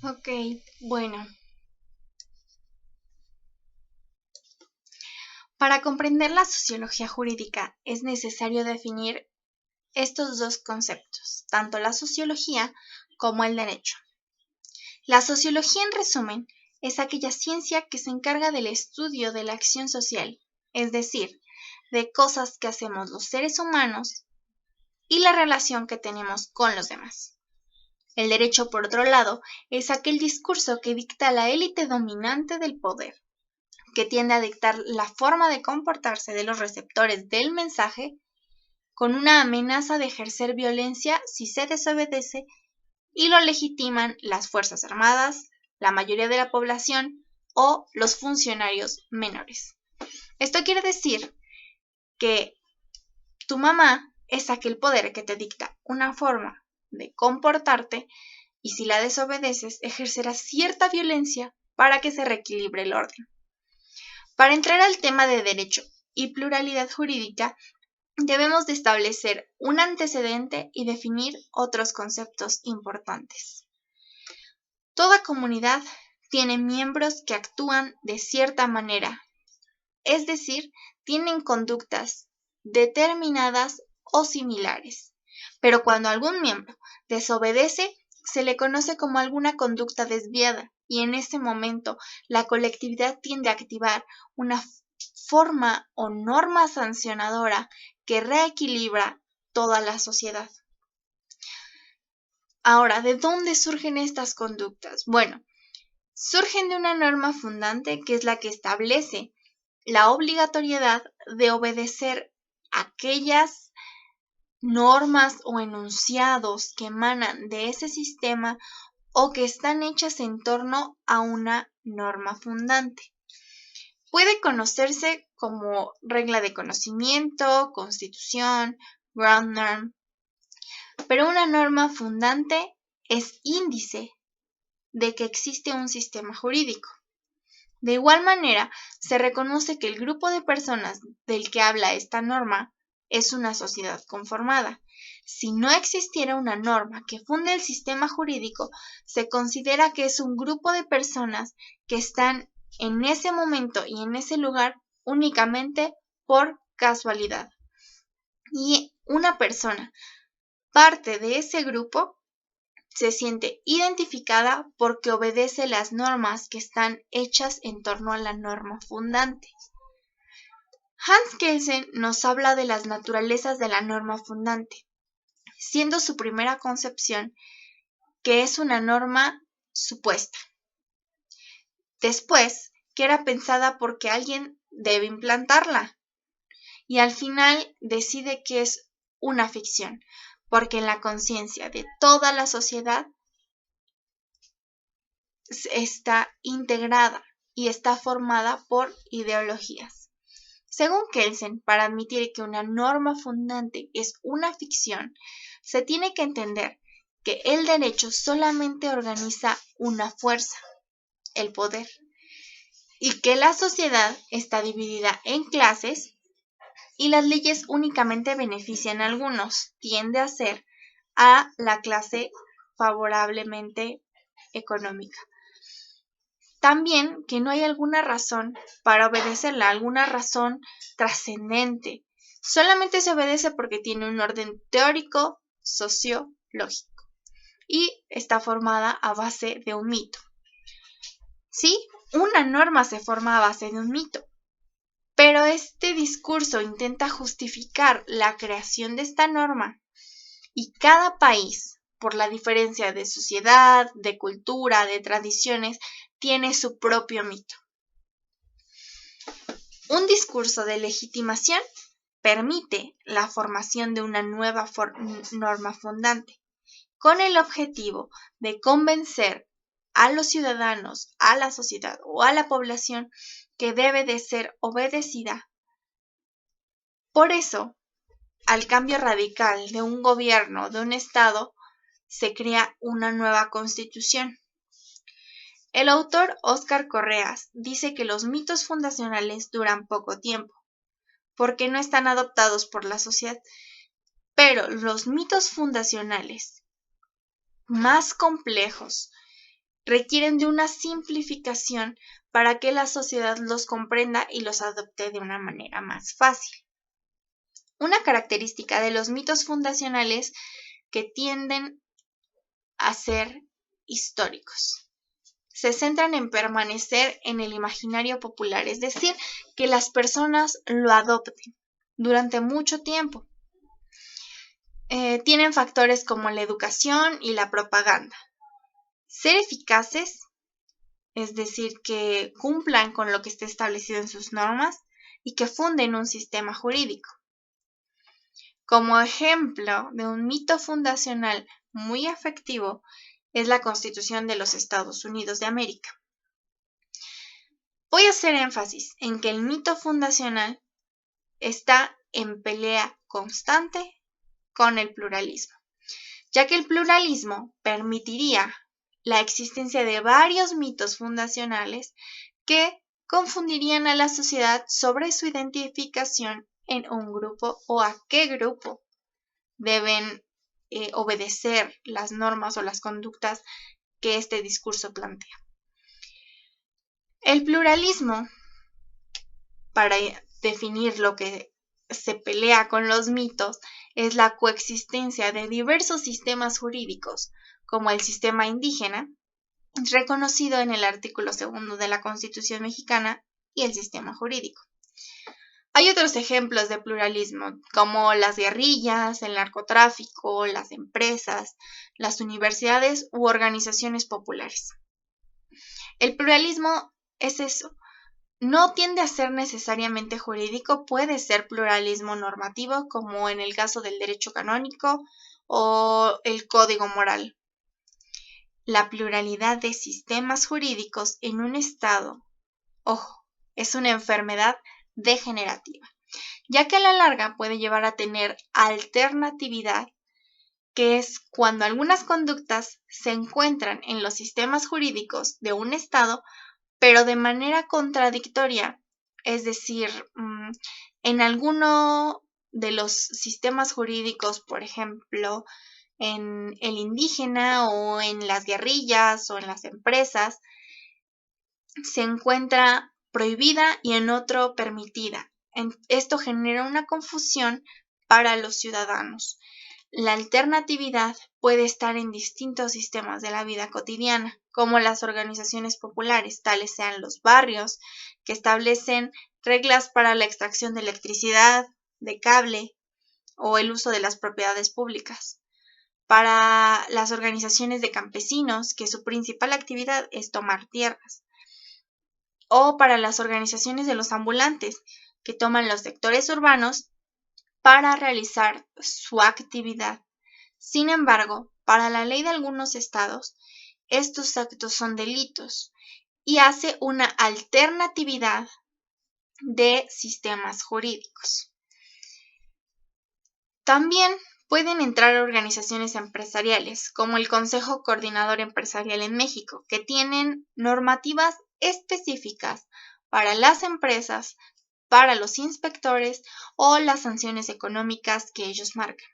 Ok, bueno. Para comprender la sociología jurídica es necesario definir estos dos conceptos, tanto la sociología como el derecho. La sociología, en resumen, es aquella ciencia que se encarga del estudio de la acción social, es decir, de cosas que hacemos los seres humanos y la relación que tenemos con los demás. El derecho, por otro lado, es aquel discurso que dicta la élite dominante del poder, que tiende a dictar la forma de comportarse de los receptores del mensaje con una amenaza de ejercer violencia si se desobedece, y lo legitiman las Fuerzas Armadas, la mayoría de la población o los funcionarios menores. Esto quiere decir que tu mamá es aquel poder que te dicta una forma de comportarte y si la desobedeces ejercerá cierta violencia para que se reequilibre el orden. Para entrar al tema de derecho y pluralidad jurídica, debemos de establecer un antecedente y definir otros conceptos importantes. Toda comunidad tiene miembros que actúan de cierta manera, es decir, tienen conductas determinadas o similares. Pero cuando algún miembro desobedece, se le conoce como alguna conducta desviada y en ese momento la colectividad tiende a activar una forma o norma sancionadora que reequilibra toda la sociedad. Ahora, ¿de dónde surgen estas conductas? Bueno, surgen de una norma fundante que es la que establece la obligatoriedad de obedecer aquellas normas o enunciados que emanan de ese sistema o que están hechas en torno a una norma fundante. Puede conocerse como regla de conocimiento, constitución, ground norm, pero una norma fundante es índice de que existe un sistema jurídico. De igual manera, se reconoce que el grupo de personas del que habla esta norma es una sociedad conformada. Si no existiera una norma que funde el sistema jurídico, se considera que es un grupo de personas que están en ese momento y en ese lugar únicamente por casualidad. Y una persona, parte de ese grupo, se siente identificada porque obedece las normas que están hechas en torno a la norma fundante. Hans Kelsen nos habla de las naturalezas de la norma fundante, siendo su primera concepción que es una norma supuesta. Después, que era pensada porque alguien debe implantarla. Y al final decide que es una ficción, porque en la conciencia de toda la sociedad está integrada y está formada por ideologías. Según Kelsen, para admitir que una norma fundante es una ficción, se tiene que entender que el derecho solamente organiza una fuerza, el poder, y que la sociedad está dividida en clases y las leyes únicamente benefician a algunos, tiende a ser a la clase favorablemente económica. También que no hay alguna razón para obedecerla, alguna razón trascendente. Solamente se obedece porque tiene un orden teórico, sociológico y está formada a base de un mito. Sí, una norma se forma a base de un mito, pero este discurso intenta justificar la creación de esta norma y cada país, por la diferencia de sociedad, de cultura, de tradiciones, tiene su propio mito. Un discurso de legitimación permite la formación de una nueva norma fundante, con el objetivo de convencer a los ciudadanos, a la sociedad o a la población que debe de ser obedecida. Por eso, al cambio radical de un gobierno, de un Estado, se crea una nueva constitución. El autor Óscar Correas dice que los mitos fundacionales duran poco tiempo, porque no están adoptados por la sociedad, pero los mitos fundacionales más complejos, requieren de una simplificación para que la sociedad los comprenda y los adopte de una manera más fácil. Una característica de los mitos fundacionales que tienden a ser históricos. Se centran en permanecer en el imaginario popular, es decir, que las personas lo adopten durante mucho tiempo. Tienen factores como la educación y la propaganda. Ser eficaces, es decir, que cumplan con lo que esté establecido en sus normas y que funden un sistema jurídico. Como ejemplo de un mito fundacional muy efectivo es la Constitución de los Estados Unidos de América. Voy a hacer énfasis en que el mito fundacional está en pelea constante con el pluralismo, ya que el pluralismo permitiría la existencia de varios mitos fundacionales que confundirían a la sociedad sobre su identificación en un grupo o a qué grupo deben obedecer las normas o las conductas que este discurso plantea. El pluralismo, para definir lo que se pelea con los mitos, es la coexistencia de diversos sistemas jurídicos, como el sistema indígena, reconocido en el artículo 2 de la Constitución mexicana, y el sistema jurídico. Hay otros ejemplos de pluralismo, como las guerrillas, el narcotráfico, las empresas, las universidades u organizaciones populares. El pluralismo es eso. No tiende a ser necesariamente jurídico, puede ser pluralismo normativo, como en el caso del derecho canónico o el código moral. La pluralidad de sistemas jurídicos en un Estado, ojo, es una enfermedad degenerativa, ya que a la larga puede llevar a tener alternatividad, que es cuando algunas conductas se encuentran en los sistemas jurídicos de un Estado, pero de manera contradictoria, es decir, en alguno de los sistemas jurídicos, por ejemplo, en el indígena o en las guerrillas o en las empresas, se encuentra prohibida y en otro permitida. Esto genera una confusión para los ciudadanos. La alternatividad puede estar en distintos sistemas de la vida cotidiana, como las organizaciones populares, tales sean los barrios, que establecen reglas para la extracción de electricidad, de cable o el uso de las propiedades públicas. Para las organizaciones de campesinos, que su principal actividad es tomar tierras. O para las organizaciones de los ambulantes, que toman los sectores urbanos para realizar su actividad. Sin embargo, para la ley de algunos estados, estos actos son delitos y hace una alternatividad de sistemas jurídicos. También pueden entrar organizaciones empresariales, como el Consejo Coordinador Empresarial en México, que tienen normativas específicas para las empresas, para los inspectores o las sanciones económicas que ellos marcan.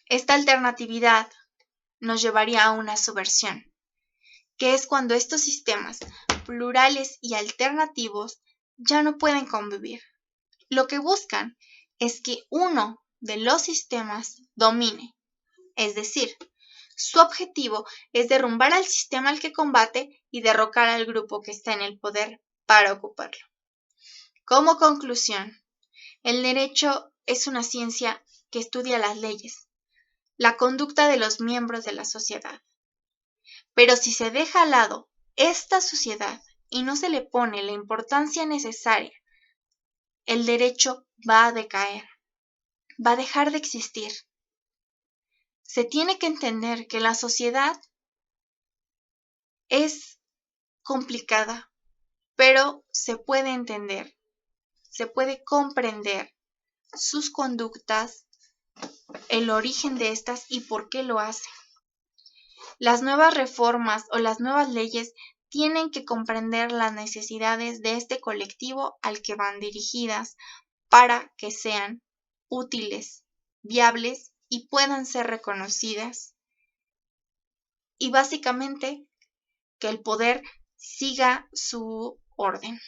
Esta alternatividad nos llevaría a una subversión, que es cuando estos sistemas plurales y alternativos ya no pueden convivir. Lo que buscan es que uno de los sistemas domine, es decir, su objetivo es derrumbar al sistema al que combate y derrocar al grupo que está en el poder para ocuparlo. Como conclusión, el derecho es una ciencia que estudia las leyes, la conducta de los miembros de la sociedad. Pero si se deja al lado esta sociedad y no se le pone la importancia necesaria, el derecho va a decaer, va a dejar de existir. Se tiene que entender que la sociedad es complicada, pero se puede entender, se puede comprender sus conductas, el origen de estas y por qué lo hace. Las nuevas reformas o las nuevas leyes tienen que comprender las necesidades de este colectivo al que van dirigidas para que sean útiles, viables y puedan ser reconocidas. Y básicamente que el poder siga su orden.